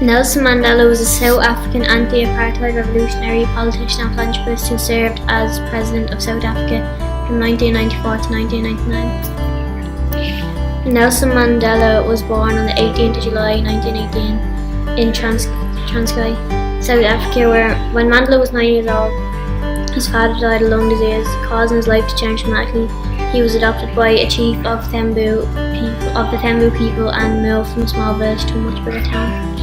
Nelson Mandela was a South African anti-apartheid revolutionary politician and philanthropist who served as President of South Africa from 1994 to 1999. Nelson Mandela was born on the 18th of July 1918 in Transkei, South Africa, where when Mandela was 9 years old, his father died of lung disease, causing his life to change dramatically. He was adopted by a chief of the Thembu people and moved from a small village to a much bigger town.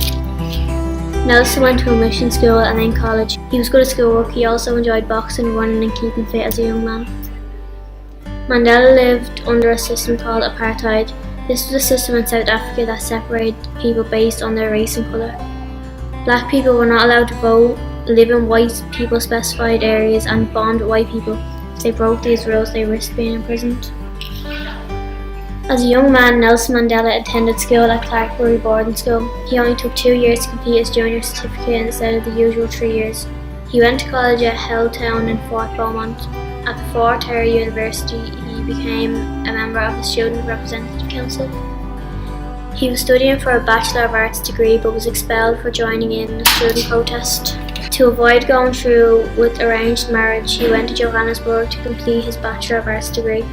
Nelson went to a mission school and then college. He was good at schoolwork. He also enjoyed boxing, running and keeping fit as a young man. Mandela lived under a system called apartheid. This was a system in South Africa that separated people based on their race and colour. Black people were not allowed to vote, live in white people specified areas and bond with white people. If they broke these rules, they risked being imprisoned. As a young man, Nelson Mandela attended school at Clarkbury Boarding School. He only took 2 years to complete his junior certificate instead of the usual 3 years. He went to college at Helltown in Fort Beaumont. At the Fort Hare University, he became a member of the Student Representative Council. He was studying for a Bachelor of Arts degree but was expelled for joining in a student protest. To avoid going through with arranged marriage, he went to Johannesburg to complete his Bachelor of Arts degree.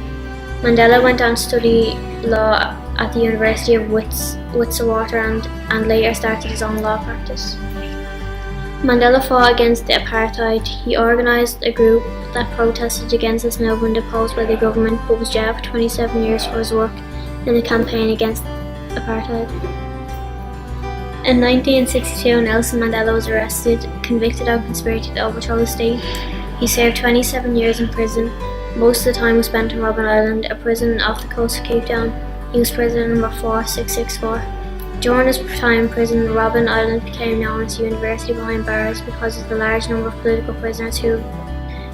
Mandela went on to study law at the University of Witwatersrand and later started his own law practice. Mandela fought against the apartheid. He organised a group that protested against this movement imposed by the government but was jailed for 27 years for his work in the campaign against apartheid. In 1962, Nelson Mandela was arrested, convicted of conspiracy to overthrow the state. He served 27 years in prison. Most of the time was spent on Robben Island, a prison off the coast of Cape Town. He was prisoner number 4664. During his time in prison, Robben Island became known as the University Behind Bars because of the large number of political prisoners who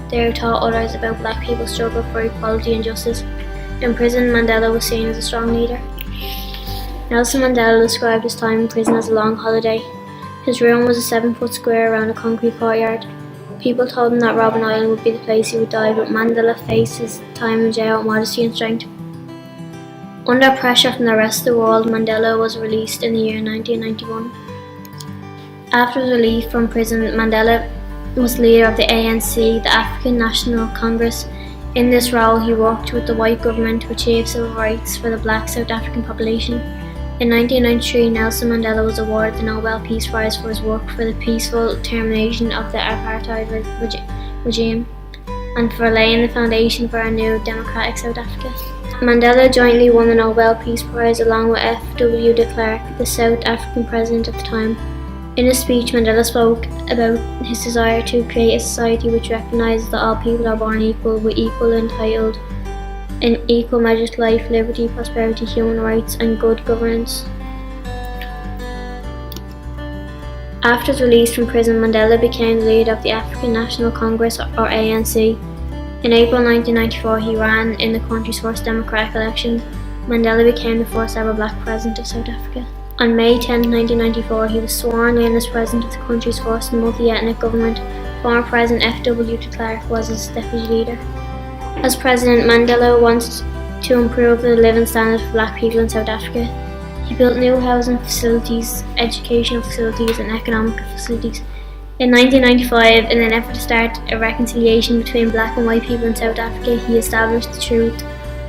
there taught others about black people's struggle for equality and justice. In prison, Mandela was seen as a strong leader. Nelson Mandela described his time in prison as a long holiday. His room was a 7-foot square around a concrete courtyard. People told him that Robben Island would be the place he would die, but Mandela faced his time in jail with modesty and strength. Under pressure from the rest of the world, Mandela was released in the year 1991. After his release from prison, Mandela was leader of the ANC, the African National Congress. In this role, he worked with the white government to achieve civil rights for the black South African population. In 1993, Nelson Mandela was awarded the Nobel Peace Prize for his work for the peaceful termination of the apartheid regime and for laying the foundation for a new democratic South Africa. Mandela jointly won the Nobel Peace Prize along with F.W. de Klerk, the South African president at the time. In his speech, Mandela spoke about his desire to create a society which recognises that all people are born equal, with equal entitled in equal measure to life, liberty, prosperity, human rights and good governance. After his release from prison, Mandela became the leader of the African National Congress, or ANC. In April 1994, he ran in the country's first democratic election. Mandela became the first ever black president of South Africa. On May 10, 1994, he was sworn in as president of the country's first multi-ethnic government. Former President F.W. de Klerk was his deputy leader. As president, Mandela wanted to improve the living standard for black people in South Africa. He built new housing facilities, educational facilities and economic facilities. In 1995, in an effort to start a reconciliation between black and white people in South Africa, he established the Truth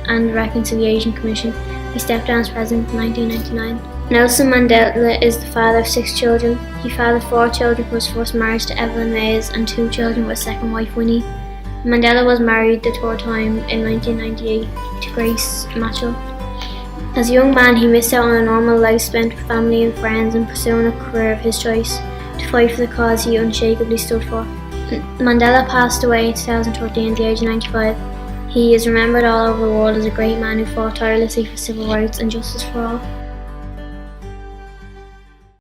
and Reconciliation Commission. He stepped down as president in 1999. Nelson Mandela is the father of 6 children. He fathered 4 children from his first marriage to Evelyn Mays and 2 children with his second wife, Winnie. Mandela was married the 3rd time in 1998 to Grace Machel. As a young man, he missed out on a normal life spent with family and friends and pursuing a career of his choice to fight for the cause he unshakably stood for. Mandela passed away in 2013 at the age of 95. He is remembered all over the world as a great man who fought tirelessly for civil rights and justice for all.